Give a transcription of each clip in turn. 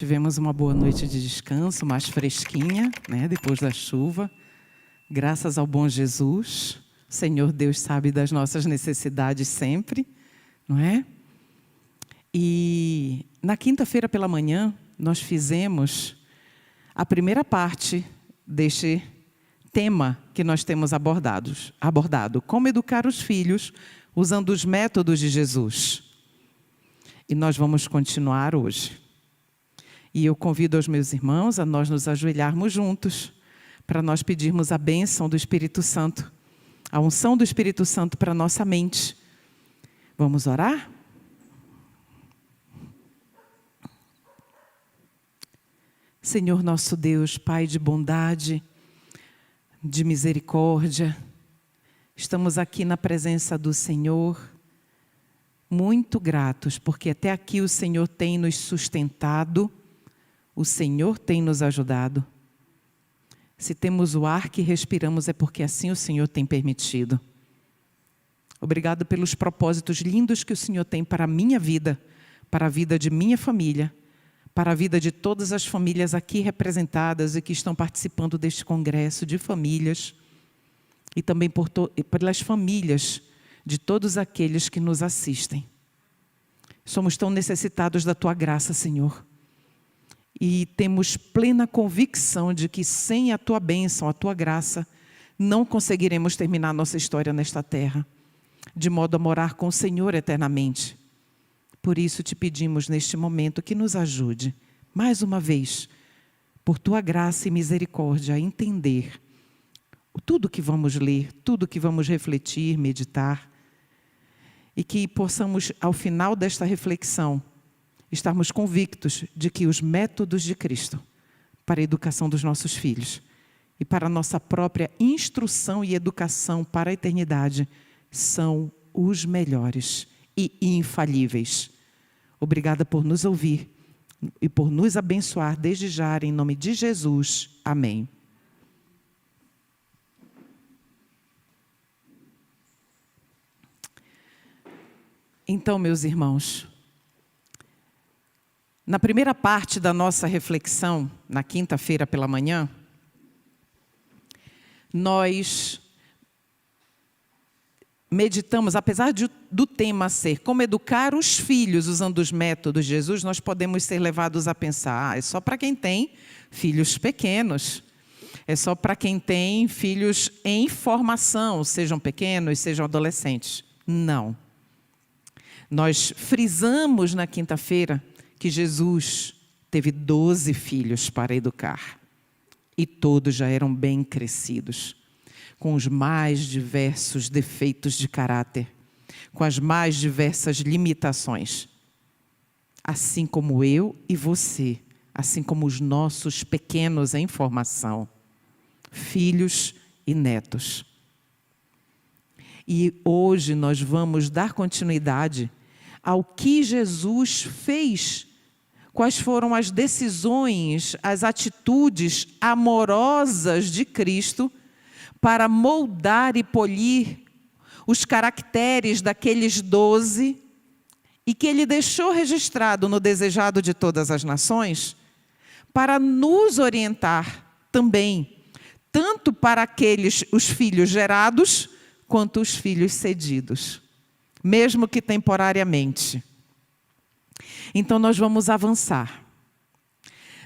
Tivemos uma boa noite de descanso, mais fresquinha, né, depois da chuva. Graças ao bom Jesus. O Senhor Deus sabe das nossas necessidades sempre, não é? E na quinta-feira pela manhã, nós fizemos a primeira parte deste tema que nós temos abordado. Como educar os filhos usando os métodos de Jesus. E nós vamos continuar hoje. E eu convido os meus irmãos a nós nos ajoelharmos juntos, para nós pedirmos a bênção do Espírito Santo, a unção do Espírito Santo para a nossa mente. Vamos orar? Senhor nosso Deus, Pai de bondade, de misericórdia, estamos aqui na presença do Senhor, muito gratos, porque até aqui o Senhor tem nos sustentado, o Senhor tem nos ajudado. Se temos o ar que respiramos é porque assim o Senhor tem permitido. Obrigado pelos propósitos lindos que o Senhor tem para a minha vida, para a vida de minha família, para a vida de todas as famílias aqui representadas e que estão participando deste congresso de famílias e também pelas famílias de todos aqueles que nos assistem. Somos tão necessitados da Tua graça, Senhor. E temos plena convicção de que sem a Tua bênção, a Tua graça, não conseguiremos terminar nossa história nesta terra, de modo a morar com o Senhor eternamente. Por isso te pedimos neste momento que nos ajude, mais uma vez, por Tua graça e misericórdia, a entender tudo que vamos ler, tudo que vamos refletir, meditar, e que possamos, ao final desta reflexão, estarmos convictos de que os métodos de Cristo para a educação dos nossos filhos e para a nossa própria instrução e educação para a eternidade são os melhores e infalíveis. Obrigada por nos ouvir e por nos abençoar desde já, em nome de Jesus. Amém. Então, meus irmãos, na primeira parte da nossa reflexão, na quinta-feira pela manhã, nós meditamos, apesar do tema ser como educar os filhos usando os métodos de Jesus, nós podemos ser levados a pensar, é só para quem tem filhos pequenos, é só para quem tem filhos em formação, sejam pequenos, sejam adolescentes. Não. Nós frisamos na quinta-feira que Jesus teve 12 filhos para educar. E todos já eram bem crescidos, com os mais diversos defeitos de caráter, com as mais diversas limitações. Assim como eu e você, assim como os nossos pequenos em formação, filhos e netos. E hoje nós vamos dar continuidade ao que Jesus fez. Quais foram as decisões, as atitudes amorosas de Cristo para moldar e polir os caracteres daqueles 12 e que Ele deixou registrado no desejado de todas as nações para nos orientar também, tanto para os filhos gerados quanto os filhos cedidos, mesmo que temporariamente. Então, nós vamos avançar.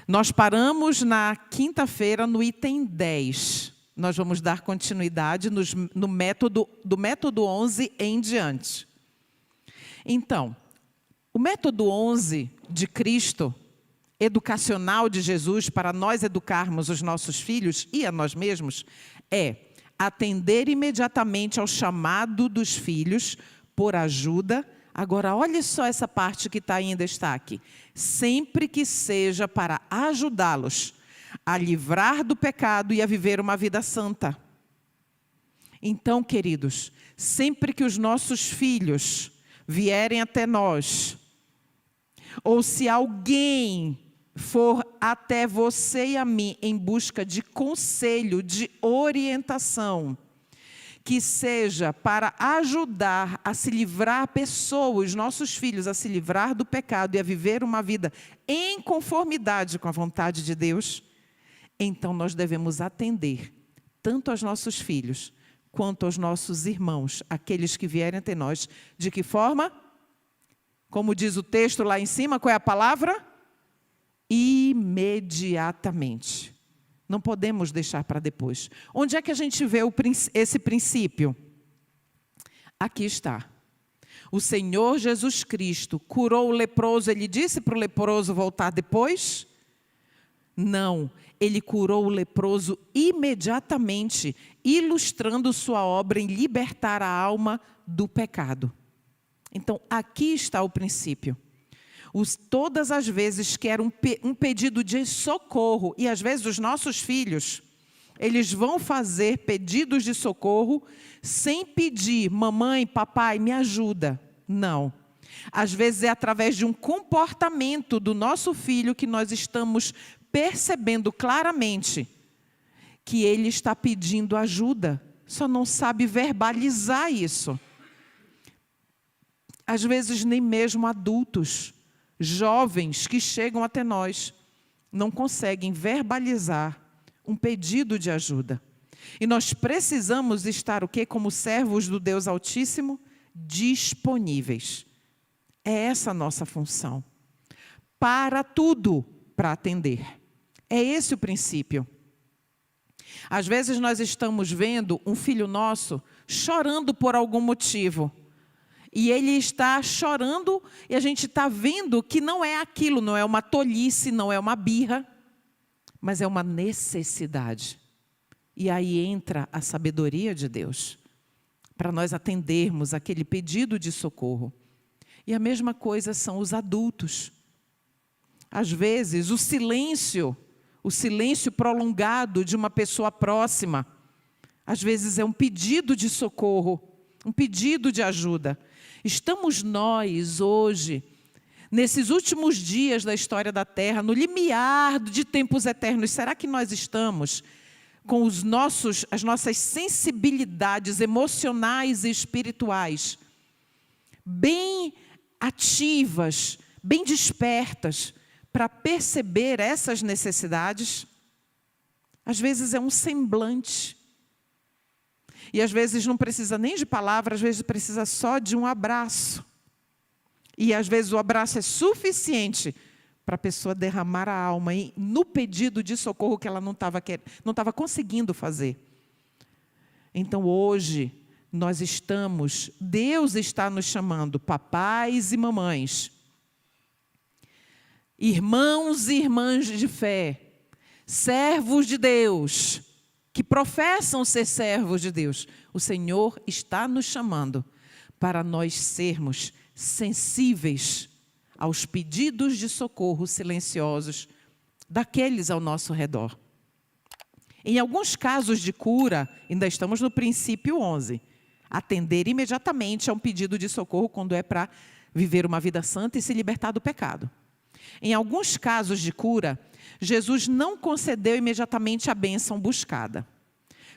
Nós paramos na quinta-feira no item 10. Nós vamos dar continuidade do método 11 em diante. Então, o método 11 de Cristo, educacional de Jesus, para nós educarmos os nossos filhos e a nós mesmos, é atender imediatamente ao chamado dos filhos por ajuda. Agora, olha só essa parte que está aí em destaque. Sempre que seja para ajudá-los a livrar do pecado e a viver uma vida santa. Então, queridos, sempre que os nossos filhos vierem até nós, ou se alguém for até você e a mim em busca de conselho, de orientação, que seja para ajudar a se livrar pessoas, os nossos filhos, a se livrar do pecado e a viver uma vida em conformidade com a vontade de Deus, então nós devemos atender tanto aos nossos filhos, quanto aos nossos irmãos, aqueles que vierem até nós. De que forma? Como diz o texto lá em cima, qual é a palavra? Imediatamente. Não podemos deixar para depois. Onde é que a gente vê esse princípio? Aqui está. O Senhor Jesus Cristo curou o leproso. Ele disse para o leproso voltar depois? Não. Ele curou o leproso imediatamente, ilustrando sua obra em libertar a alma do pecado. Então, aqui está o princípio. Todas as vezes que era um pedido de socorro, e às vezes os nossos filhos, eles vão fazer pedidos de socorro sem pedir, mamãe, papai, me ajuda. Não. Às vezes é através de um comportamento do nosso filho que nós estamos percebendo claramente que ele está pedindo ajuda, só não sabe verbalizar isso. Às vezes nem mesmo adultos, jovens que chegam até nós, não conseguem verbalizar um pedido de ajuda. E nós precisamos estar o quê? Como servos do Deus Altíssimo, disponíveis. É essa a nossa função. Para tudo, para atender. É esse o princípio. Às vezes nós estamos vendo um filho nosso chorando por algum motivo. E ele está chorando e a gente está vendo que não é aquilo, não é uma tolice, não é uma birra, mas é uma necessidade. E aí entra a sabedoria de Deus, para nós atendermos aquele pedido de socorro. E a mesma coisa são os adultos. Às vezes o silêncio prolongado de uma pessoa próxima, às vezes é um pedido de socorro, um pedido de ajuda. Estamos nós hoje, nesses últimos dias da história da Terra, no limiar de tempos eternos, será que nós estamos com as nossas sensibilidades emocionais e espirituais bem ativas, bem despertas, para perceber essas necessidades? Às vezes é um semblante. E às vezes não precisa nem de palavras, às vezes precisa só de um abraço. E às vezes o abraço é suficiente para a pessoa derramar a alma no pedido de socorro que ela não estava conseguindo fazer. Então hoje Deus está nos chamando, papais e mamães, irmãos e irmãs de fé, servos de Deus, que professam ser servos de Deus. O Senhor está nos chamando para nós sermos sensíveis aos pedidos de socorro silenciosos daqueles ao nosso redor. Em alguns casos de cura, ainda estamos no princípio 11, atender imediatamente a um pedido de socorro quando é para viver uma vida santa e se libertar do pecado. Em alguns casos de cura, Jesus não concedeu imediatamente a bênção buscada.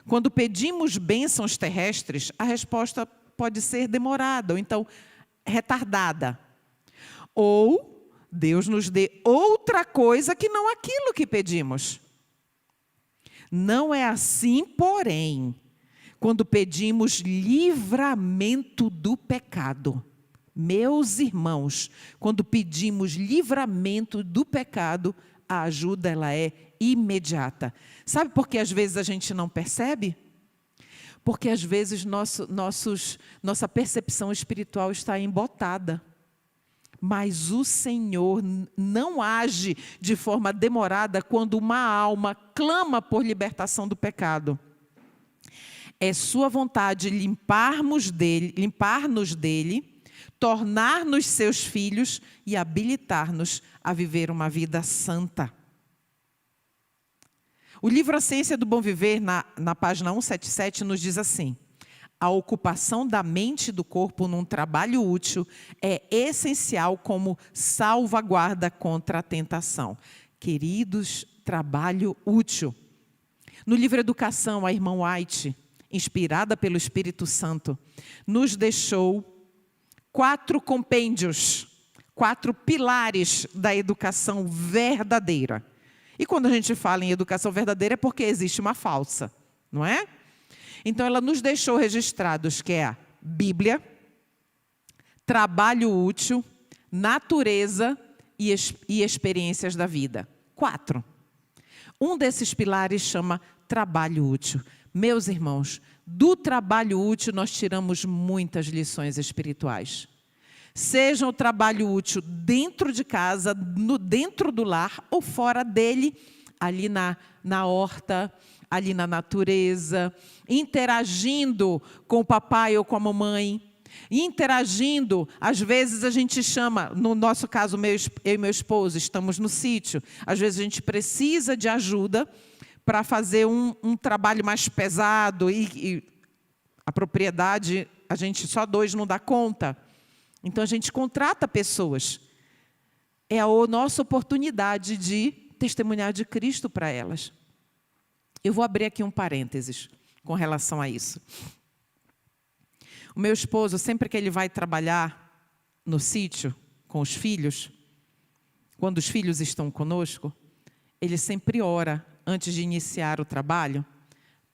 Quando pedimos bênçãos terrestres, a resposta pode ser demorada, ou então retardada. Ou Deus nos dê outra coisa que não aquilo que pedimos. Não é assim, porém, quando pedimos livramento do pecado. Meus irmãos, quando pedimos livramento do pecado, a ajuda ela é imediata. Sabe por que às vezes a gente não percebe? Porque às vezes nossa percepção espiritual está embotada. Mas o Senhor não age de forma demorada quando uma alma clama por libertação do pecado. É sua vontade limpar-nos dele, tornar-nos seus filhos e habilitar-nos a viver uma vida santa. O livro A Ciência do Bom Viver, na página 177, nos diz assim: a ocupação da mente e do corpo num trabalho útil é essencial como salvaguarda contra a tentação. Queridos, trabalho útil. No livro Educação, a irmã White, inspirada pelo Espírito Santo, nos deixou 4 compêndios, 4 pilares da educação verdadeira. E quando a gente fala em educação verdadeira é porque existe uma falsa, não é? Então ela nos deixou registrados que é a Bíblia, trabalho útil, natureza e experiências da vida. 4. Um desses pilares chama trabalho útil. Meus irmãos, do trabalho útil nós tiramos muitas lições espirituais. Seja o trabalho útil dentro de casa, dentro do lar ou fora dele, ali na horta, ali na natureza, interagindo com o papai ou com a mamãe, interagindo. Às vezes a gente chama, no nosso caso, eu e meu esposo, estamos no sítio, às vezes a gente precisa de ajuda para fazer um trabalho mais pesado e a propriedade, a gente só 2 não dá conta. Então a gente contrata pessoas. É a nossa oportunidade de testemunhar de Cristo para elas. Eu vou abrir aqui um parênteses com relação a isso. O meu esposo, sempre que ele vai trabalhar no sítio com os filhos, quando os filhos estão conosco, ele sempre ora antes de iniciar o trabalho,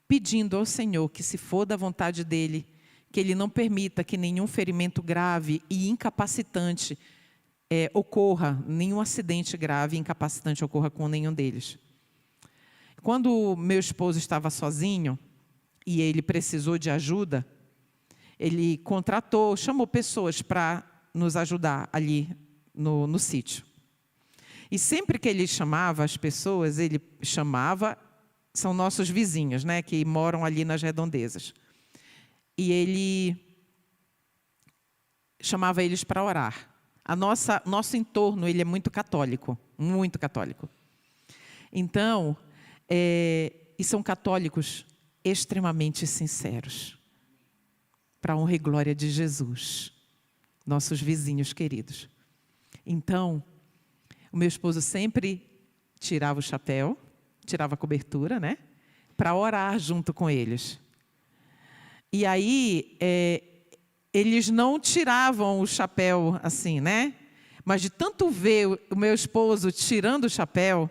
pedindo ao Senhor que, se for da vontade dele, que ele não permita que nenhum ferimento grave e incapacitante ocorra, nenhum acidente grave e incapacitante ocorra com nenhum deles. Quando meu esposo estava sozinho e ele precisou de ajuda, ele chamou pessoas para nos ajudar ali no sítio. E sempre que ele chamava as pessoas, são nossos vizinhos, né, que moram ali nas redondezas. E ele chamava eles para orar. Nosso entorno, ele é muito católico, muito católico. Então, e são católicos extremamente sinceros, para a honra e glória de Jesus, nossos vizinhos queridos. Então, o meu esposo sempre tirava o chapéu, tirava a cobertura, né, para orar junto com eles. E aí, eles não tiravam o chapéu assim, né? Mas de tanto ver o meu esposo tirando o chapéu,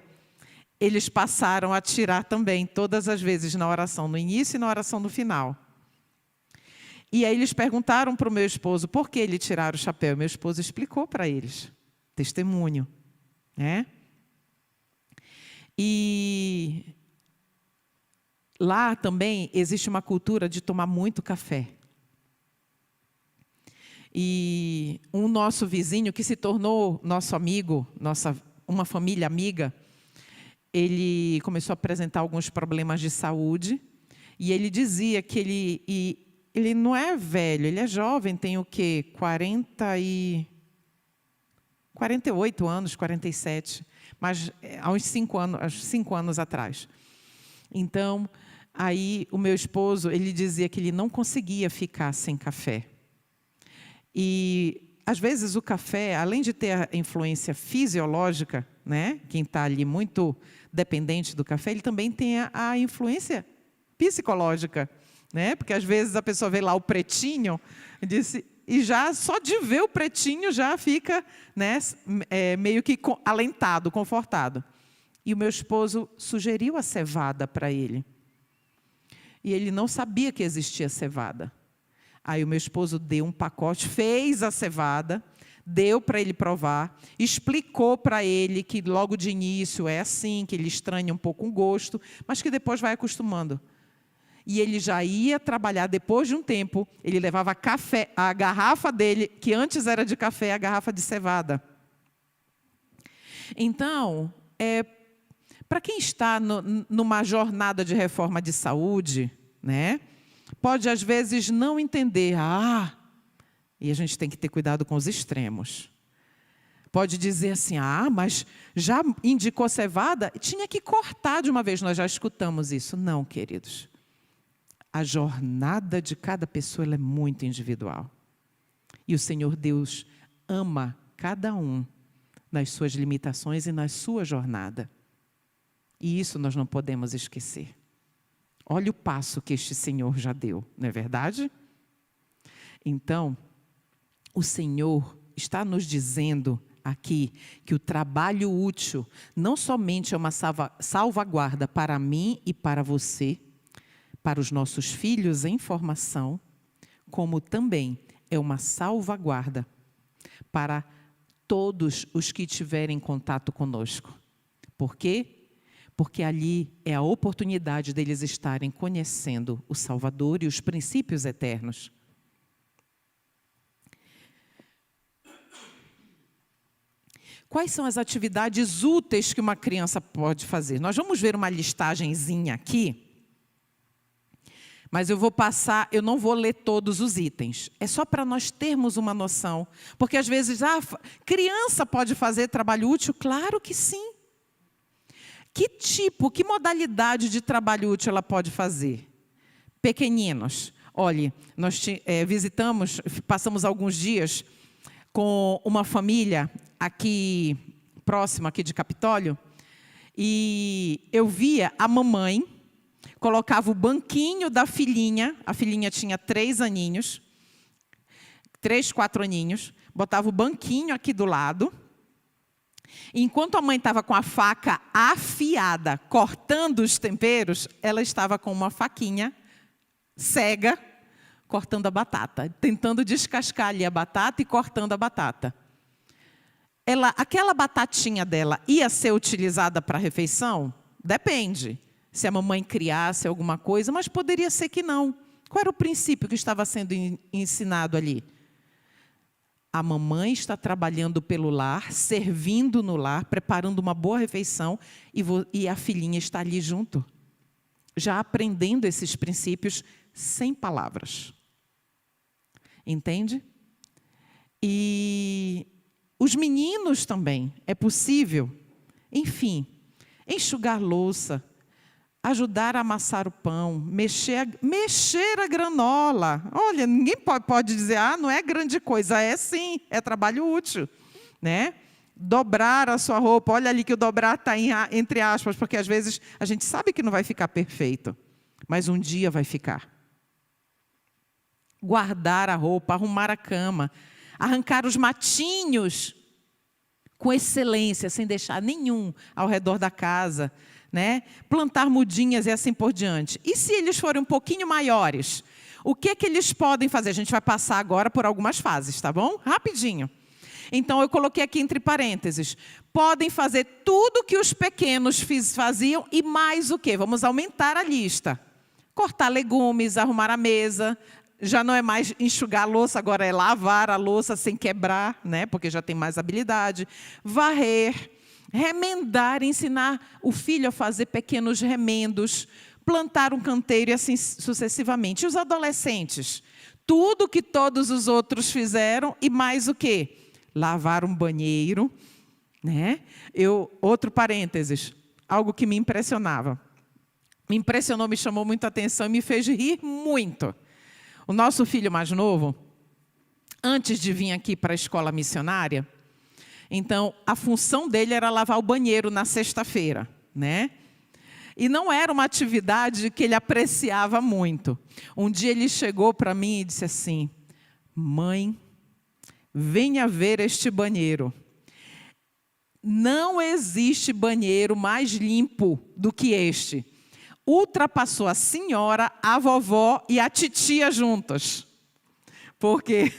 eles passaram a tirar também, todas as vezes na oração, no início e na oração no final. E aí eles perguntaram para o meu esposo por que ele tiraram o chapéu. Meu esposo explicou para eles, testemunho, né? E lá também existe uma cultura de tomar muito café. E um nosso vizinho, que se tornou nosso amigo, uma família amiga, ele começou a apresentar alguns problemas de saúde. E ele dizia que ele não é velho, ele é jovem, tem o quê? 48 anos, 47. Mas há uns 5 anos atrás. Então, aí o meu esposo, ele dizia que ele não conseguia ficar sem café. E, às vezes, o café, além de ter a influência fisiológica, né, quem está ali muito dependente do café, ele também tem a influência psicológica, né? Porque, às vezes, a pessoa vê lá o pretinho e já só de ver o pretinho já fica, né, meio que alentado, confortado. E o meu esposo sugeriu a cevada para ele. E ele não sabia que existia cevada. Aí o meu esposo deu um pacote, fez a cevada, deu para ele provar, explicou para ele que logo de início é assim, que ele estranha um pouco o gosto, mas que depois vai acostumando. E ele já ia trabalhar, depois de um tempo, ele levava café, a garrafa dele, que antes era de café, a garrafa de cevada. Então, para quem está numa jornada de reforma de saúde, né, pode às vezes não entender, e a gente tem que ter cuidado com os extremos. Pode dizer assim, mas já indicou cevada? Tinha que cortar de uma vez, nós já escutamos isso. Não, queridos. A jornada de cada pessoa ela é muito individual. E o Senhor Deus ama cada um nas suas limitações e na sua jornada. E isso nós não podemos esquecer. Olha o passo que este Senhor já deu, não é verdade? Então, o Senhor está nos dizendo aqui que o trabalho útil não somente é uma salvaguarda para mim e para você, para os nossos filhos em formação, como também é uma salvaguarda para todos os que tiverem contato conosco. Por quê? Porque ali é a oportunidade deles estarem conhecendo o Salvador e os princípios eternos. Quais são as atividades úteis que uma criança pode fazer? Nós vamos ver uma listagenzinha aqui, mas eu vou passar, eu não vou ler todos os itens. É só para nós termos uma noção. Porque às vezes, criança pode fazer trabalho útil? Claro que sim. Que modalidade de trabalho útil ela pode fazer? Pequeninos. Olhe, nós passamos alguns dias com uma família aqui, próxima aqui de Capitólio, e eu via a mamãe, colocava o banquinho da filhinha, a filhinha tinha 3 aninhos, 3, 4 aninhos, botava o banquinho aqui do lado, e enquanto a mãe estava com a faca afiada, cortando os temperos, ela estava com uma faquinha cega, cortando a batata, tentando descascar ali a batata e cortando a batata. Aquela batatinha dela ia ser utilizada para a refeição? Depende. Se a mamãe criasse alguma coisa, mas poderia ser que não. Qual era o princípio que estava sendo ensinado ali? A mamãe está trabalhando pelo lar, servindo no lar, preparando uma boa refeição, e a filhinha está ali junto, já aprendendo esses princípios sem palavras. Entende? E os meninos também, é possível. Enfim, enxugar louça, ajudar a amassar o pão, mexer a granola. Olha, ninguém pode dizer, não é grande coisa. É sim, é trabalho útil, né? Dobrar a sua roupa. Olha ali que o dobrar está entre aspas, porque às vezes a gente sabe que não vai ficar perfeito, mas um dia vai ficar. Guardar a roupa, arrumar a cama, arrancar os matinhos com excelência, sem deixar nenhum ao redor da casa, né? Plantar mudinhas e assim por diante. E se eles forem um pouquinho maiores, o que eles podem fazer? A gente vai passar agora por algumas fases, tá bom? Rapidinho. Então, eu coloquei aqui entre parênteses. Podem fazer tudo que os pequenos faziam e mais o quê? Vamos aumentar a lista. Cortar legumes, arrumar a mesa. Já não é mais enxugar a louça, agora é lavar a louça sem quebrar, né? Porque já tem mais habilidade. Varrer, remendar, ensinar o filho a fazer pequenos remendos, plantar um canteiro e assim sucessivamente. E os adolescentes? Tudo que todos os outros fizeram e mais o quê? Lavar um banheiro, né? Outro parênteses, algo que me impressionava. Me impressionou, me chamou muito a atenção e me fez rir muito. O nosso filho mais novo, antes de vir aqui para a escola missionária, então, a função dele era lavar o banheiro na sexta-feira, né? E não era uma atividade que ele apreciava muito. Um dia ele chegou para mim e disse assim, mãe, venha ver este banheiro. Não existe banheiro mais limpo do que este. Ultrapassou a senhora, a vovó e a titia juntas. Porque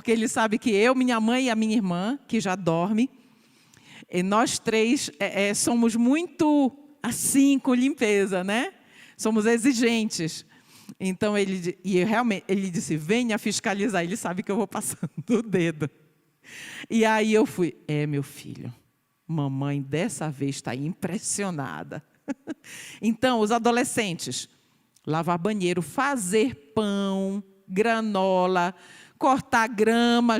ele sabe que eu, minha mãe e a minha irmã, que já dorme, e nós 3 somos muito assim com limpeza, né? Somos exigentes. Então, realmente, ele disse, venha fiscalizar. Ele sabe que eu vou passando o dedo. E aí eu fui, meu filho, mamãe dessa vez está impressionada. Então, os adolescentes, lavar banheiro, fazer pão, granola, cortar grama,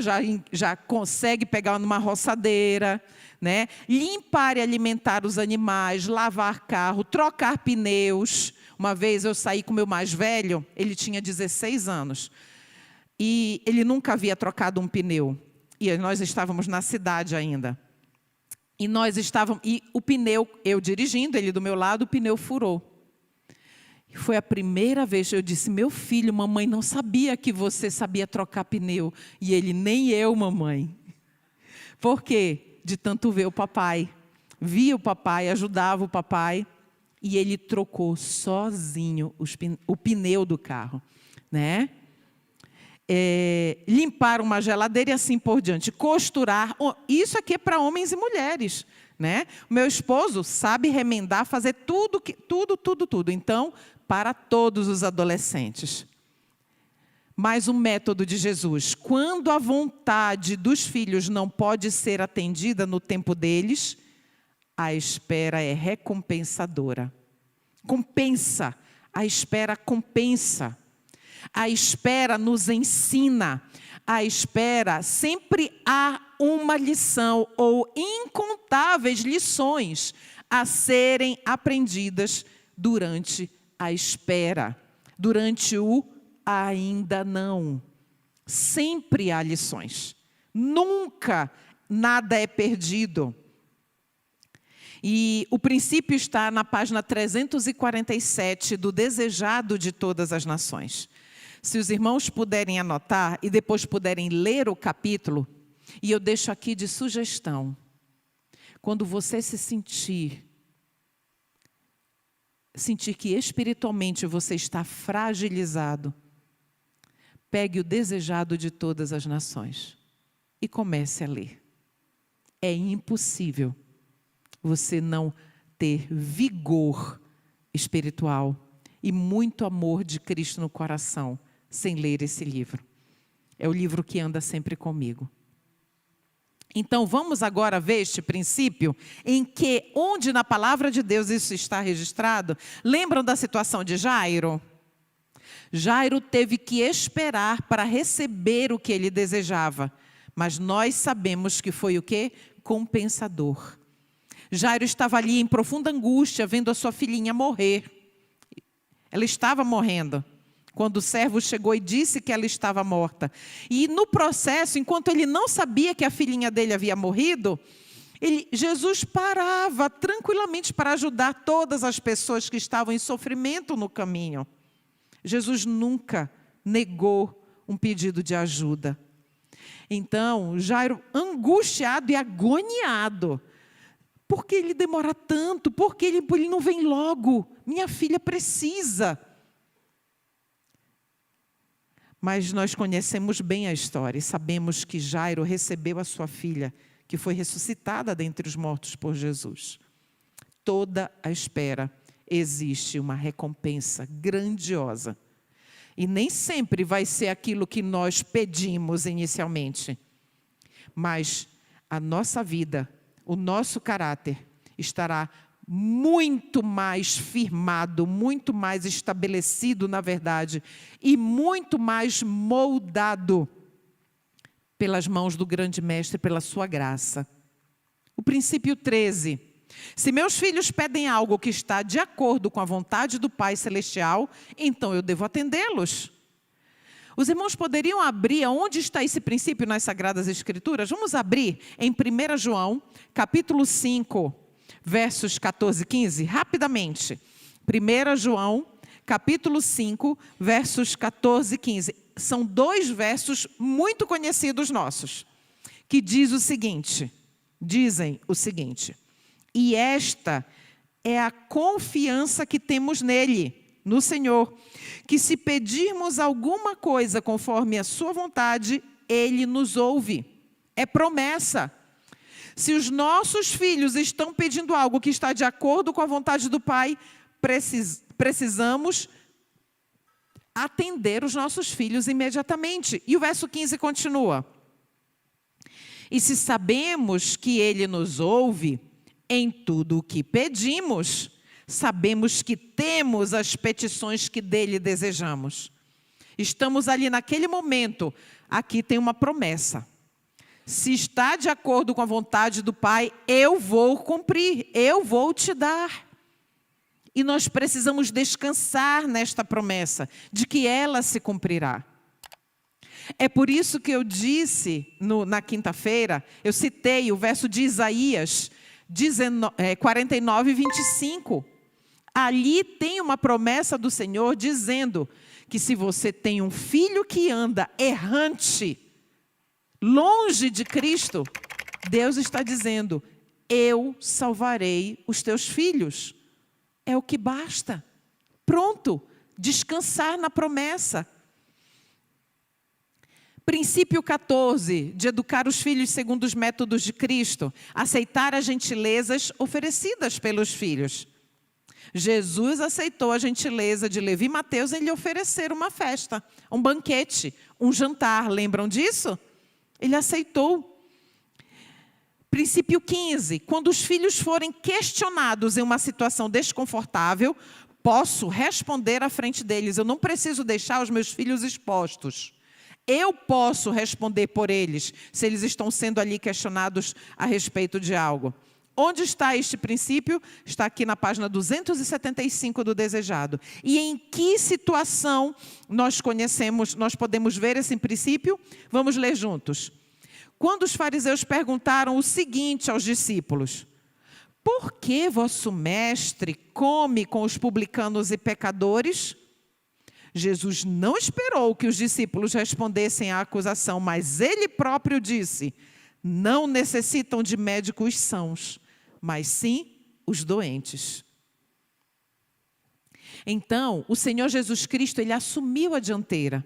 já consegue pegar numa roçadeira, né? Limpar e alimentar os animais, lavar carro, trocar pneus. Uma vez eu saí com o meu mais velho, ele tinha 16 anos, e ele nunca havia trocado um pneu. E nós estávamos na cidade ainda. E o pneu, eu dirigindo, ele do meu lado, o pneu furou. Foi a primeira vez que eu disse, meu filho, mamãe não sabia que você sabia trocar pneu. E ele, nem eu, mamãe. Por quê? De tanto ver o papai. Via o papai, ajudava o papai. E ele trocou sozinho o pneu do carro, né? Limpar uma geladeira e assim por diante. Costurar, isso aqui é para homens e mulheres, né? O meu esposo sabe remendar, fazer tudo. Então, para todos os adolescentes. Mais um método de Jesus. Quando a vontade dos filhos não pode ser atendida no tempo deles, a espera é recompensadora. Compensa. A espera compensa. A espera nos ensina. A espera sempre há uma lição ou incontáveis lições a serem aprendidas durante a espera. Durante o ainda não. Sempre há lições. Nunca nada é perdido. E o princípio está na página 347 do Desejado de Todas as Nações. Se os irmãos puderem anotar e depois puderem ler o capítulo, e eu deixo aqui de sugestão, quando você se sentir que espiritualmente você está fragilizado, pegue o Desejado de Todas as Nações e comece a ler. É impossível você não ter vigor espiritual e muito amor de Cristo no coração sem ler esse livro. É o livro que anda sempre comigo. Então, vamos agora ver este princípio em que, onde na palavra de Deus isso está registrado. Lembram da situação de Jairo? Jairo teve que esperar para receber o que ele desejava. Mas nós sabemos que foi o quê? Compensador. Jairo estava ali em profunda angústia, vendo a sua filhinha morrer. Ela estava morrendo. Quando o servo chegou e disse que ela estava morta. E no processo, enquanto ele não sabia que a filhinha dele havia morrido, Jesus parava tranquilamente para ajudar todas as pessoas que estavam em sofrimento no caminho. Jesus nunca negou um pedido de ajuda. Então, Jairo, angustiado e agoniado, por que ele demora tanto? Por que ele não vem logo? Minha filha precisa. Mas nós conhecemos bem a história e sabemos que Jairo recebeu a sua filha, que foi ressuscitada dentre os mortos por Jesus. Toda a espera existe uma recompensa grandiosa. E nem sempre vai ser aquilo que nós pedimos inicialmente. Mas a nossa vida, o nosso caráter estará muito mais firmado, muito mais estabelecido na verdade e muito mais moldado pelas mãos do grande mestre, pela sua graça. O princípio 13. Se meus filhos pedem algo que está de acordo com a vontade do Pai Celestial, então eu devo atendê-los. Os irmãos poderiam abrir onde está esse princípio nas Sagradas Escrituras? Vamos abrir em 1 João, capítulo 5, versos 14 e 15, rapidamente. 1 João, capítulo 5, versos 14 e 15. São dois versos muito conhecidos nossos, que dizem o seguinte: e esta é a confiança que temos nele, no Senhor, que se pedirmos alguma coisa conforme a sua vontade, Ele nos ouve. É promessa. Se os nossos filhos estão pedindo algo que está de acordo com a vontade do Pai, precisamos atender os nossos filhos imediatamente. E o verso 15 continua. E se sabemos que Ele nos ouve em tudo o que pedimos, sabemos que temos as petições que dele desejamos. Estamos ali naquele momento, aqui tem uma promessa. Se está de acordo com a vontade do Pai, eu vou cumprir, eu vou te dar. E nós precisamos descansar nesta promessa, de que ela se cumprirá. É por isso que eu disse, na quinta-feira, eu citei o verso de Isaías 49, 25. Ali tem uma promessa do Senhor dizendo que se você tem um filho que anda errante, longe de Cristo, Deus está dizendo: eu salvarei os teus filhos. É o que basta. Pronto, descansar na promessa. Princípio 14, de educar os filhos segundo os métodos de Cristo. Aceitar as gentilezas oferecidas pelos filhos. Jesus aceitou a gentileza de Levi e Mateus em lhe oferecer uma festa, um banquete, um jantar. Lembram disso? Ele aceitou. Princípio 15. Quando os filhos forem questionados em uma situação desconfortável, posso responder à frente deles. Eu não preciso deixar os meus filhos expostos. Eu posso responder por eles, se eles estão sendo ali questionados a respeito de algo. Onde está este princípio? Está aqui na página 275 do Desejado. E em que situação nós podemos ver esse princípio? Vamos ler juntos. Quando os fariseus perguntaram o seguinte aos discípulos: por que vosso mestre come com os publicanos e pecadores? Jesus não esperou que os discípulos respondessem à acusação, mas ele próprio disse: não necessitam de médicos sãos, mas sim os doentes. Então, o Senhor Jesus Cristo, ele assumiu a dianteira.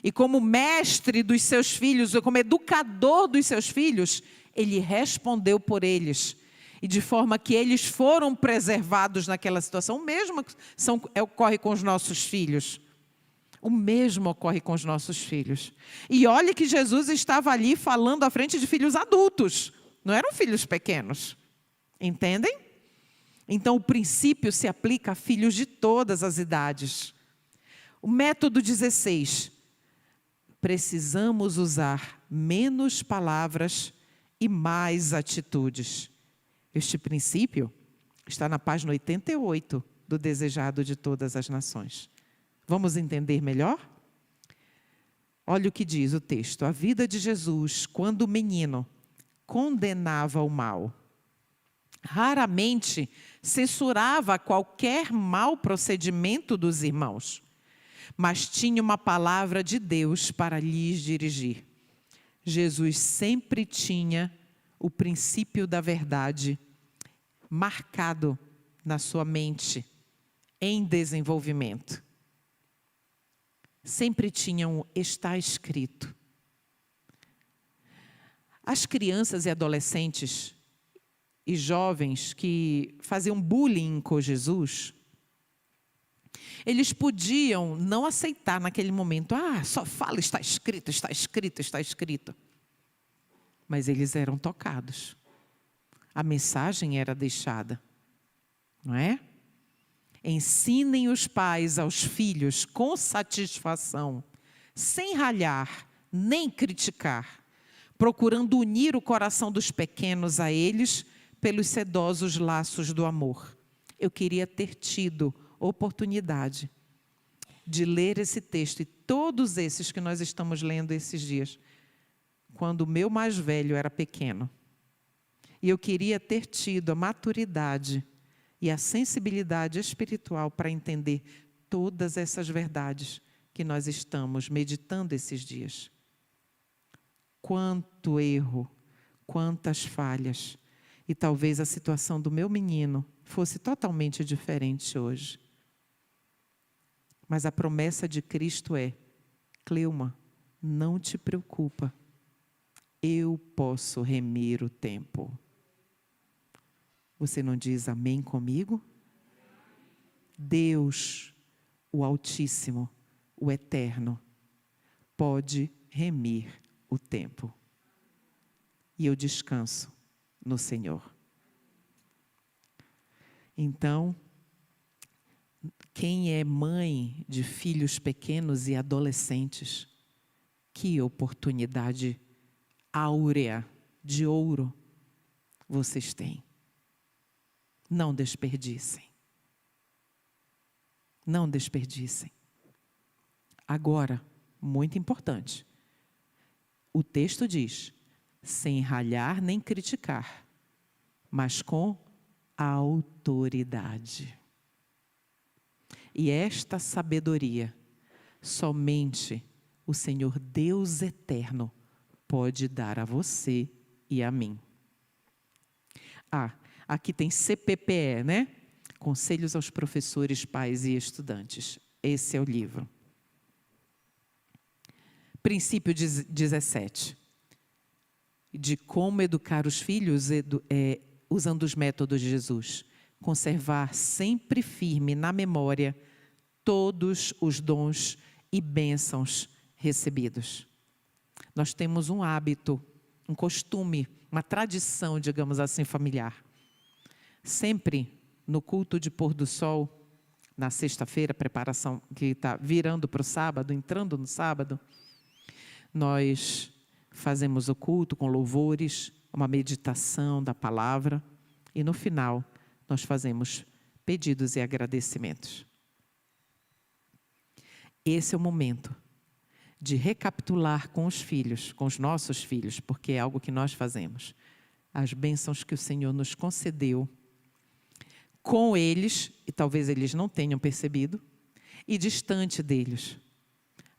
E como mestre dos seus filhos, ou como educador dos seus filhos, ele respondeu por eles. E de forma que eles foram preservados naquela situação. O mesmo ocorre com os nossos filhos. O mesmo ocorre com os nossos filhos. E olhe que Jesus estava ali falando à frente de filhos adultos. Não eram filhos pequenos. Entendem? Então o princípio se aplica a filhos de todas as idades. O método 16. Precisamos usar menos palavras e mais atitudes. Este princípio está na página 88 do Desejado de Todas as Nações. Vamos entender melhor? Olha o que diz o texto. A vida de Jesus, quando menino, condenava o mal. Raramente censurava qualquer mau procedimento dos irmãos, mas tinha uma palavra de Deus para lhes dirigir. Jesus sempre tinha o princípio da verdade marcado na sua mente, em desenvolvimento. Sempre tinham está escrito. As crianças e adolescentes e jovens que faziam bullying com Jesus, eles podiam não aceitar naquele momento. Só fala, está escrito, está escrito, está escrito. Mas eles eram tocados. A mensagem era deixada. Não é? Ensinem os pais aos filhos com satisfação, sem ralhar, nem criticar, procurando unir o coração dos pequenos a eles pelos sedosos laços do amor. Eu queria ter tido oportunidade de ler esse texto e todos esses que nós estamos lendo esses dias, quando o meu mais velho era pequeno. E eu queria ter tido a maturidade e a sensibilidade espiritual para entender todas essas verdades que nós estamos meditando esses dias. Quanto erro, quantas falhas. E talvez a situação do meu menino fosse totalmente diferente hoje. Mas a promessa de Cristo é: Cleuma, não te preocupa. Eu posso remir o tempo. Você não diz amém comigo? Deus, o Altíssimo, o Eterno, pode remir o tempo. E eu descanso no Senhor. Então, quem é mãe de filhos pequenos e adolescentes, que oportunidade áurea, de ouro, vocês têm. Não desperdicem. Não desperdicem. Agora, muito importante, o texto diz: sem ralhar nem criticar, mas com autoridade. e esta sabedoria somente o Senhor Deus eterno pode dar a você e a mim. Aqui tem CPPE, né? Conselhos aos professores, pais e estudantes. Esse é o livro. Princípio 17. De como educar os filhos usando os métodos de Jesus. Conservar sempre firme na memória todos os dons e bênçãos recebidos. Nós temos um hábito, um costume, uma tradição, digamos assim, familiar. Sempre no culto de pôr do sol, na sexta-feira, preparação que está virando para o sábado, entrando no sábado, nós fazemos o culto com louvores, uma meditação da palavra e no final nós fazemos pedidos e agradecimentos. Esse é o momento de recapitular com os filhos, com os nossos filhos, porque é algo que nós fazemos, as bênçãos que o Senhor nos concedeu com eles, e talvez eles não tenham percebido, e distante deles.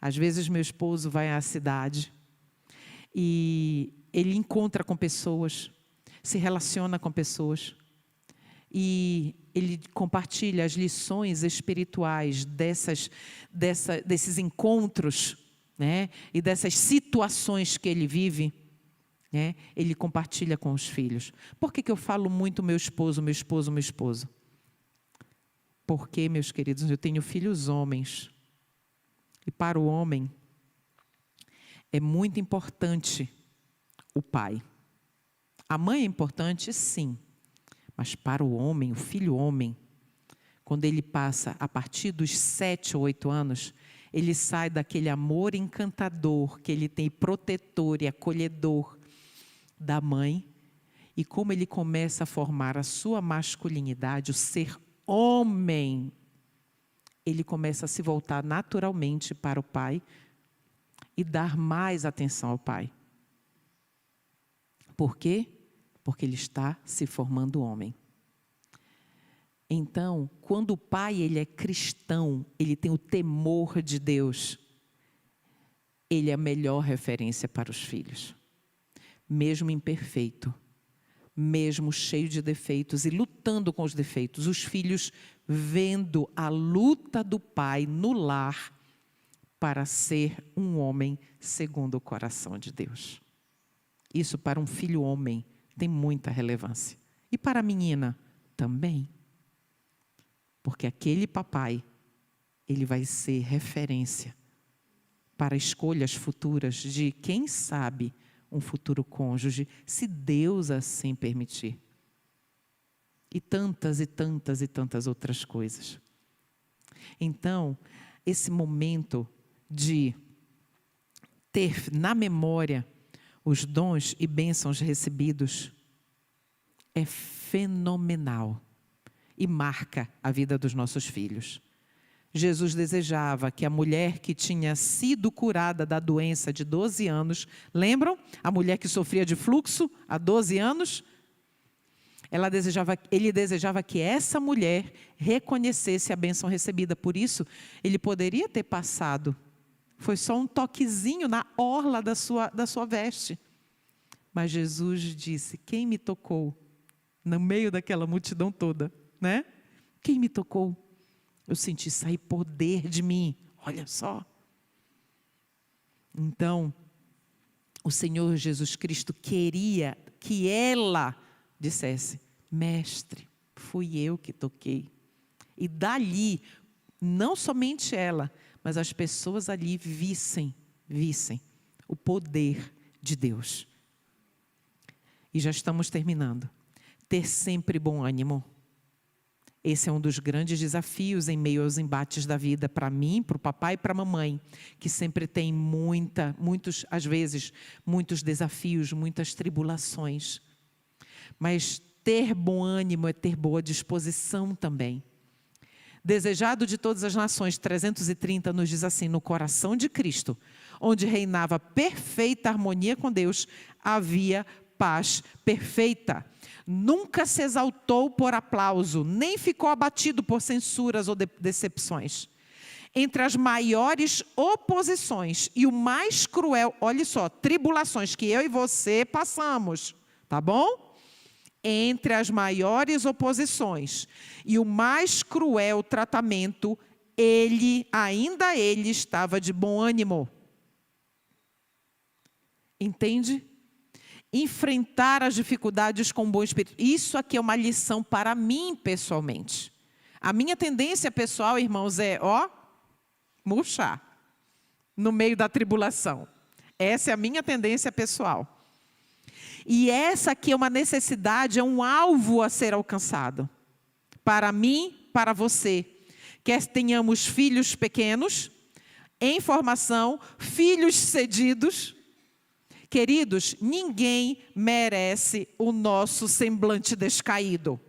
Às vezes meu esposo vai à cidade e ele encontra com pessoas, se relaciona com pessoas e ele compartilha as lições espirituais desses encontros, né? E dessas situações que ele vive, né? Ele compartilha com os filhos. Por que eu falo muito meu esposo, meu esposo, meu esposo? Porque, meus queridos, eu tenho filhos homens. E para o homem, é muito importante o pai. A mãe é importante, sim. Mas para o homem, o filho homem, quando ele passa a partir dos 7 ou 8 anos, ele sai daquele amor encantador que ele tem, protetor e acolhedor da mãe, e como ele começa a formar a sua masculinidade, o ser homem, ele começa a se voltar naturalmente para o pai e dar mais atenção ao pai. Por quê? Porque ele está se formando homem. Então, quando o pai ele é cristão, ele tem o temor de Deus, ele é a melhor referência para os filhos. Mesmo imperfeito, mesmo cheio de defeitos e lutando com os defeitos, os filhos vendo a luta do pai no lar para ser um homem segundo o coração de Deus. Isso para um filho homem tem muita relevância. E para a menina também. Porque aquele papai, ele vai ser referência para escolhas futuras de, quem sabe, um futuro cônjuge, se Deus assim permitir. E tantas e tantas e tantas outras coisas. Então, esse momento de ter na memória os dons e bênçãos recebidos é fenomenal e marca a vida dos nossos filhos. Jesus desejava que a mulher que tinha sido curada da doença de 12 anos, lembram? A mulher que sofria de fluxo há 12 anos? Ele desejava que essa mulher reconhecesse a bênção recebida. Por isso, ele poderia ter passado. Foi só um toquezinho na orla da sua veste. Mas Jesus disse, quem me tocou? No meio daquela multidão toda, né? Quem me tocou? Eu senti sair poder de mim. Olha só. Então, o Senhor Jesus Cristo queria que ela dissesse, mestre, fui eu que toquei. E dali, não somente ela, mas as pessoas ali vissem o poder de Deus. E já estamos terminando. Ter sempre bom ânimo. Esse é um dos grandes desafios em meio aos embates da vida, para mim, para o papai e para a mamãe, que sempre tem às vezes, muitos desafios, muitas tribulações. Mas ter bom ânimo é ter boa disposição também. Desejado de todas as nações, 330 nos diz assim, no coração de Cristo, onde reinava perfeita harmonia com Deus, havia paz perfeita. Nunca se exaltou por aplauso, nem ficou abatido por censuras ou decepções. Entre as maiores oposições e o mais cruel, olha só, tribulações que eu e você passamos, tá bom? Entre as maiores oposições e o mais cruel tratamento, ainda ele estava de bom ânimo. Entende? Enfrentar as dificuldades com bom espírito. Isso aqui é uma lição para mim, pessoalmente. A minha tendência pessoal, irmãos, é, murchar no meio da tribulação. Essa é a minha tendência pessoal. E essa aqui é uma necessidade, é um alvo a ser alcançado. Para mim, para você. Quer tenhamos filhos pequenos, em formação, filhos cedidos. Queridos, ninguém merece o nosso semblante descaído.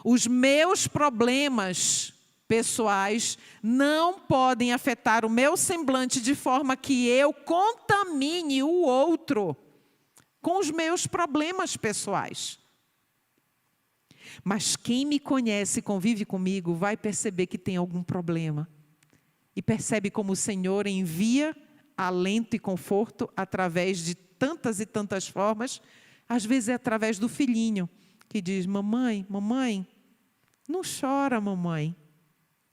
Os meus problemas pessoais não podem afetar o meu semblante de forma que eu contamine o outro com os meus problemas pessoais. Mas quem me conhece e convive comigo vai perceber que tem algum problema. E percebe como o Senhor envia alento e conforto através de tantas e tantas formas. Às vezes é através do filhinho que diz: mamãe, não chora, mamãe.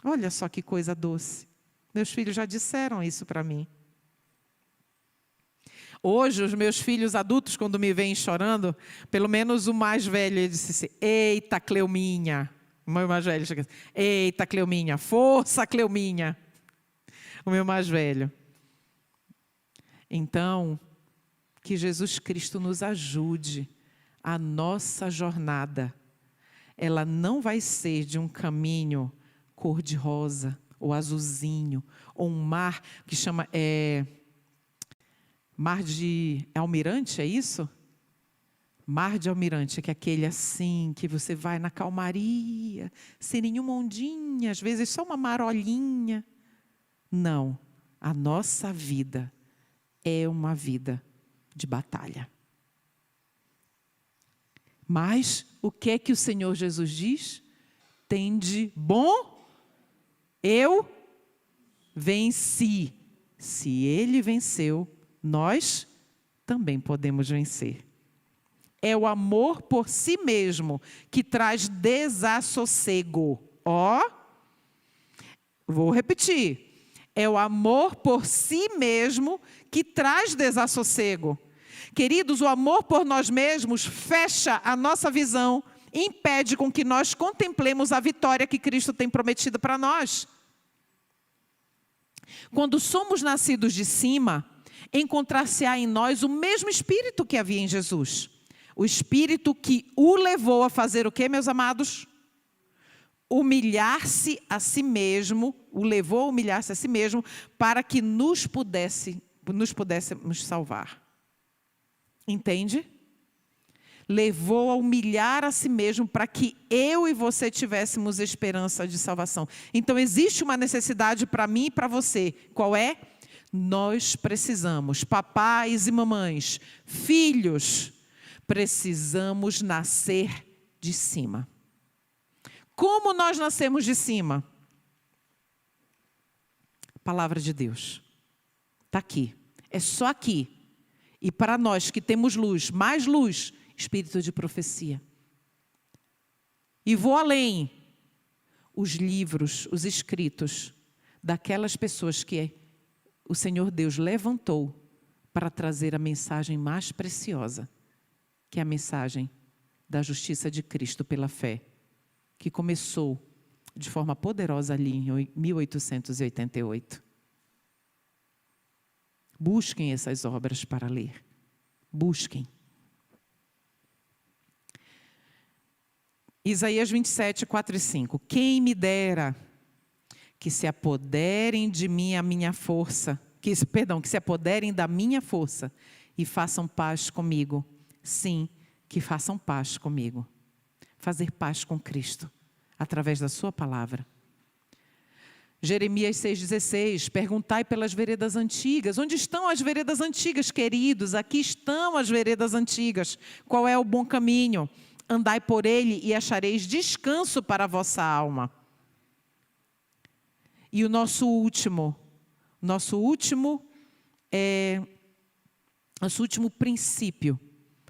Olha só que coisa doce. Meus filhos já disseram isso para mim. Hoje, os meus filhos adultos, quando me veem chorando, pelo menos o mais velho, ele disse assim: eita, Cleuminha. O meu mais velho chega assim: eita, Cleuminha, força, Cleuminha. O meu mais velho. Então, que Jesus Cristo nos ajude. A nossa jornada, ela não vai ser de um caminho cor-de-rosa, ou azulzinho, ou um mar que chama... mar de Almirante, é isso? Mar de Almirante, que é aquele assim, que você vai na calmaria, sem nenhuma ondinha, às vezes só uma marolinha. Não, a nossa vida é uma vida de batalha. Mas o que é que o Senhor Jesus diz? Tende bom, eu venci. Se Ele venceu, nós também podemos vencer. É o amor por si mesmo que traz desassossego. Vou repetir. É o amor por si mesmo que traz desassossego. Queridos, o amor por nós mesmos fecha a nossa visão, impede com que nós contemplemos a vitória que Cristo tem prometido para nós. Quando somos nascidos de cima, encontrar-se-á em nós o mesmo Espírito que havia em Jesus. O Espírito que o levou a fazer o quê, meus amados? Humilhar-se a si mesmo, o levou a humilhar-se a si mesmo, para que nos pudéssemos salvar. Entende? Levou a humilhar a si mesmo para que eu e você tivéssemos esperança de salvação. Então existe uma necessidade para mim e para você. Qual é? Nós precisamos, papais e mamães, filhos, precisamos nascer de cima. Como nós nascemos de cima? Palavra de Deus. Está aqui. É só aqui. E para nós que temos luz, mais luz, espírito de profecia. E vou além. Os livros, os escritos daquelas pessoas que o Senhor Deus levantou para trazer a mensagem mais preciosa, que é a mensagem da justiça de Cristo pela fé, que começou de forma poderosa ali em 1888. Busquem essas obras para ler. Busquem. Isaías 27, 4 e 5. Quem me dera que se apoderem de mim a minha força, que se apoderem da minha força e façam paz comigo. Sim, que façam paz comigo. Fazer paz com Cristo, através da sua palavra. Jeremias 6,16, perguntai pelas veredas antigas. Onde estão as veredas antigas, queridos? Aqui estão as veredas antigas. Qual é o bom caminho? Andai por ele e achareis descanso para a vossa alma. E o nosso último princípio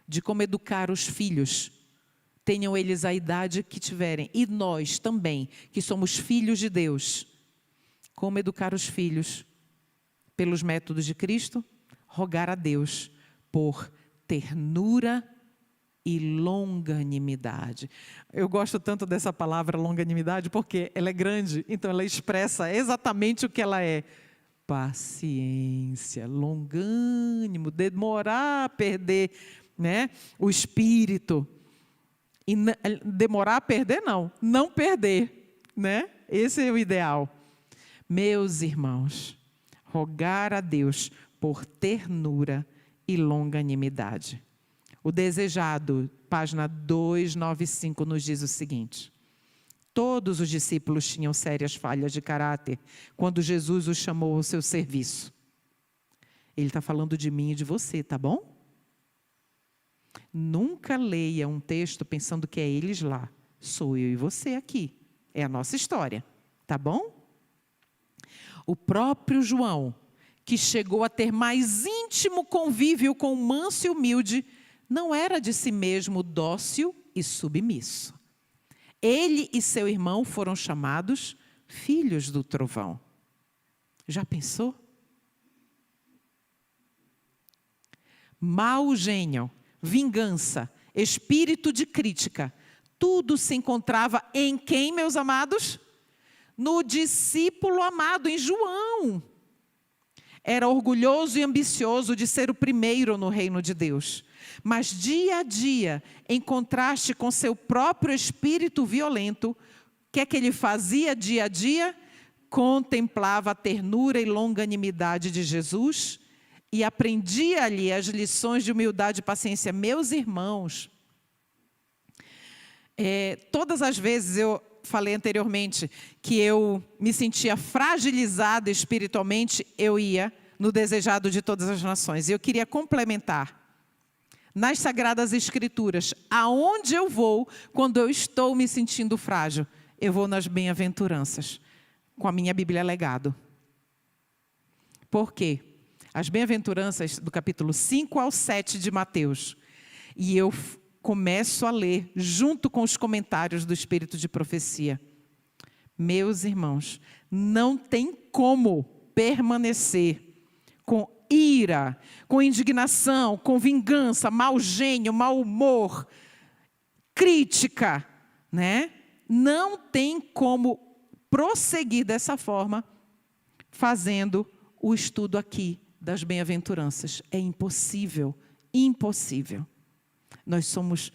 de como educar os filhos, tenham eles a idade que tiverem, e nós também, que somos filhos de Deus, como educar os filhos? Pelos métodos de Cristo, rogar a Deus por ternura e longanimidade. Eu gosto tanto dessa palavra longanimidade porque ela é grande, então ela expressa exatamente o que ela é. Paciência, longânimo, demorar a perder, né, o espírito. E demorar a perder não perder, né? Esse é o ideal. Meus irmãos, rogar a Deus por ternura e longanimidade. O desejado, página 295, nos diz o seguinte: todos os discípulos tinham sérias falhas de caráter quando Jesus os chamou ao seu serviço. Ele está falando de mim e de você, tá bom? Nunca leia um texto pensando que é eles lá. Sou eu e você aqui. É a nossa história, tá bom? O próprio João, que chegou a ter mais íntimo convívio com o manso e humilde, não era de si mesmo dócil e submisso. Ele e seu irmão foram chamados filhos do trovão. Já pensou? Mau gênio, vingança, espírito de crítica, tudo se encontrava em quem, meus amados? No discípulo amado, em João. Era orgulhoso e ambicioso de ser o primeiro no reino de Deus. Mas dia a dia, em contraste com seu próprio espírito violento, o que é que ele fazia dia a dia? Contemplava a ternura e longanimidade de Jesus e aprendia ali as lições de humildade e paciência. Meus irmãos, todas as vezes eu falei anteriormente que eu me sentia fragilizada espiritualmente, eu ia no Desejado de Todas as Nações. E eu queria complementar. Nas Sagradas Escrituras, aonde eu vou quando eu estou me sentindo frágil? Eu vou nas bem-aventuranças, com a minha Bíblia Legado. Por quê? As bem-aventuranças do capítulo 5 ao 7 de Mateus. E eu começo a ler junto com os comentários do Espírito de Profecia. Meus irmãos, não tem como permanecer com ira, com indignação, com vingança, mau gênio, mau humor, crítica, né? Não tem como prosseguir dessa forma, fazendo o estudo aqui das bem-aventuranças. É impossível, impossível. Nós somos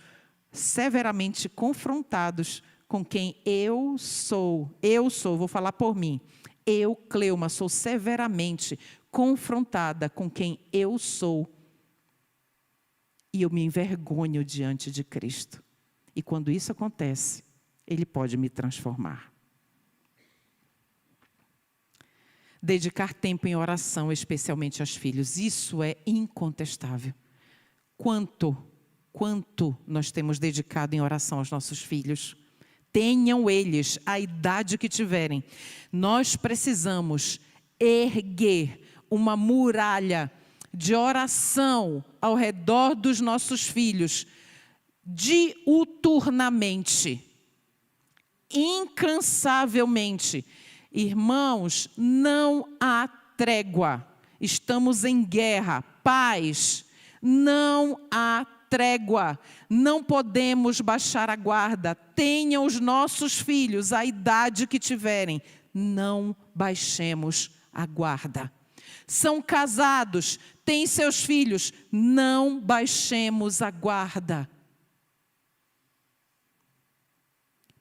severamente confrontados com quem eu sou, vou falar por mim. Eu, Cleuma, sou severamente confrontada com quem eu sou. E eu me envergonho diante de Cristo. E quando isso acontece, Ele pode me transformar. Dedicar tempo em oração, especialmente aos filhos, isso é incontestável. Quanto nós temos dedicado em oração aos nossos filhos? Tenham eles a idade que tiverem. Nós precisamos erguer uma muralha de oração ao redor dos nossos filhos, diuturnamente, incansavelmente. Irmãos, não há trégua. Estamos em guerra. Paz, não há trégua. Não podemos baixar a guarda. Tenham os nossos filhos a idade que tiverem. Não baixemos a guarda. São casados, têm seus filhos. Não baixemos a guarda.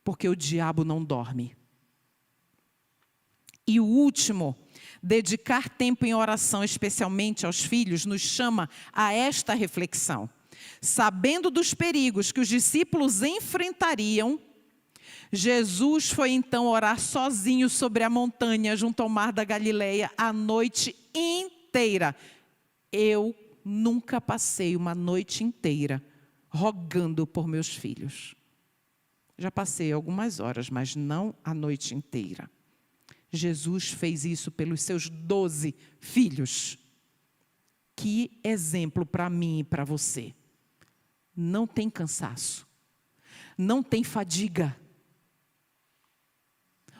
Porque o diabo não dorme. E o último, dedicar tempo em oração, especialmente aos filhos, nos chama a esta reflexão. Sabendo dos perigos que os discípulos enfrentariam, Jesus foi então orar sozinho sobre a montanha, junto ao mar da Galileia, a noite inteira. Eu nunca passei uma noite inteira rogando por meus filhos. Já passei algumas horas, mas não a noite inteira. Jesus fez isso pelos seus 12 filhos. Que exemplo para mim e para você. Não tem cansaço. Não tem fadiga.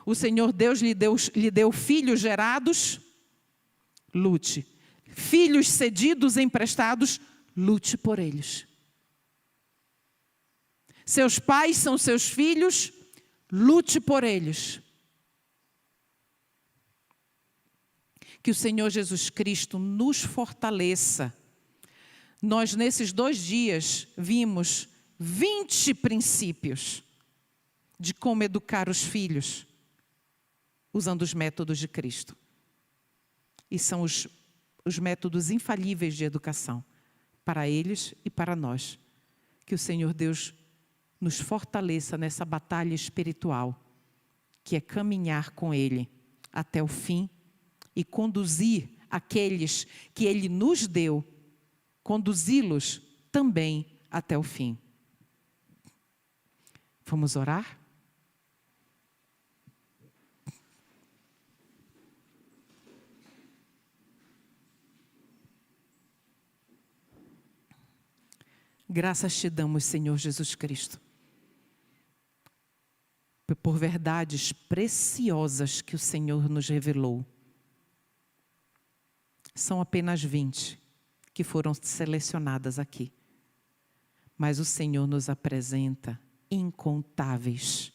O Senhor Deus lhe deu filhos gerados, lute. Filhos cedidos, emprestados, lute por eles. Seus pais são seus filhos, lute por eles. Que o Senhor Jesus Cristo nos fortaleça. Nós, nesses 2 dias, vimos 20 princípios de como educar os filhos, usando os métodos de Cristo. E são os métodos infalíveis de educação, para eles e para nós. Que o Senhor Deus nos fortaleça nessa batalha espiritual, que é caminhar com Ele até o fim e conduzir aqueles que Ele nos deu, conduzi-los também até o fim. Vamos orar? Graças te damos, Senhor Jesus Cristo, por verdades preciosas que o Senhor nos revelou. São apenas 20 que foram selecionadas aqui. Mas o Senhor nos apresenta incontáveis,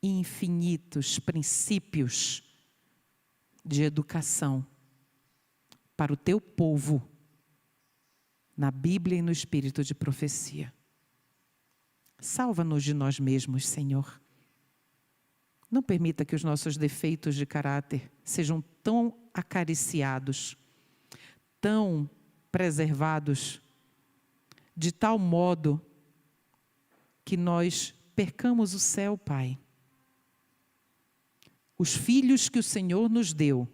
infinitos princípios de educação para o teu povo, na Bíblia e no espírito de profecia. Salva-nos de nós mesmos, Senhor. Não permita que os nossos defeitos de caráter sejam tão acariciados, tão preservados, de tal modo que nós percamos o céu, Pai. Os filhos que o Senhor nos deu,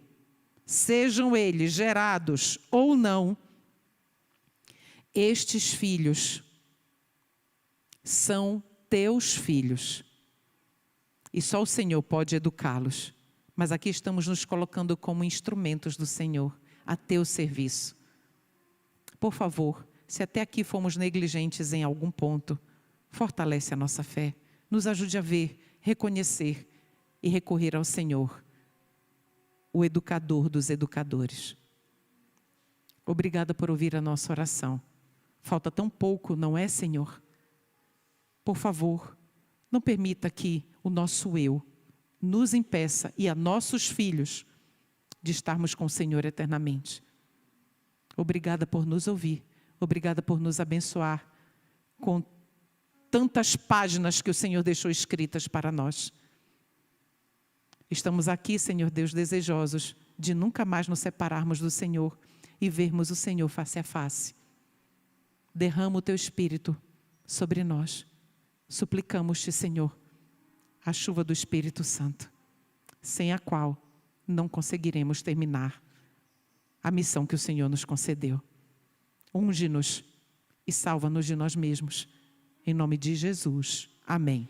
sejam eles gerados ou não, estes filhos são teus filhos. E só o Senhor pode educá-los. Mas aqui estamos nos colocando como instrumentos do Senhor, a teu serviço. Por favor, se até aqui fomos negligentes em algum ponto, fortalece a nossa fé. Nos ajude a ver, reconhecer e recorrer ao Senhor, o educador dos educadores. Obrigada por ouvir a nossa oração. Falta tão pouco, não é, Senhor? Por favor, não permita que o nosso eu nos impeça e a nossos filhos de estarmos com o Senhor eternamente. Obrigada por nos ouvir. Obrigada por nos abençoar com tantas páginas que o Senhor deixou escritas para nós. Estamos aqui, Senhor Deus, desejosos de nunca mais nos separarmos do Senhor e vermos o Senhor face a face. Derrama o teu Espírito sobre nós. Suplicamos-te, Senhor, a chuva do Espírito Santo, sem a qual não conseguiremos terminar a missão que o Senhor nos concedeu. Unge-nos e salva-nos de nós mesmos. Em nome de Jesus. Amém.